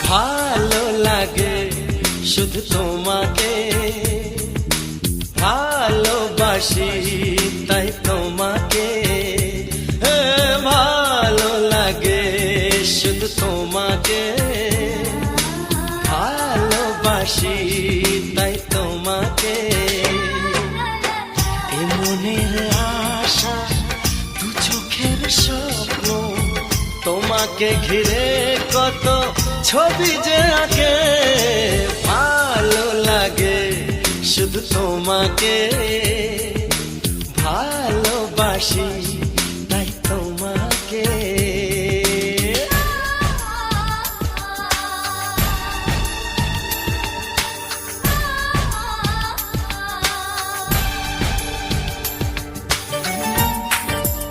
ভালো লাগে শুধু তোমাকে, ভালোবাসি তাই তোমাকে। ভালো লাগে শুধু তোমাকে, ভালোবাসি তাই তোমাকে। এ মনের আশা দু চোখের স্বপ্ন, তোমাকে ঘিরে কত ছবি যে আঁকে। ভালো লাগে শুধু তোমাকে, ভালোবাসি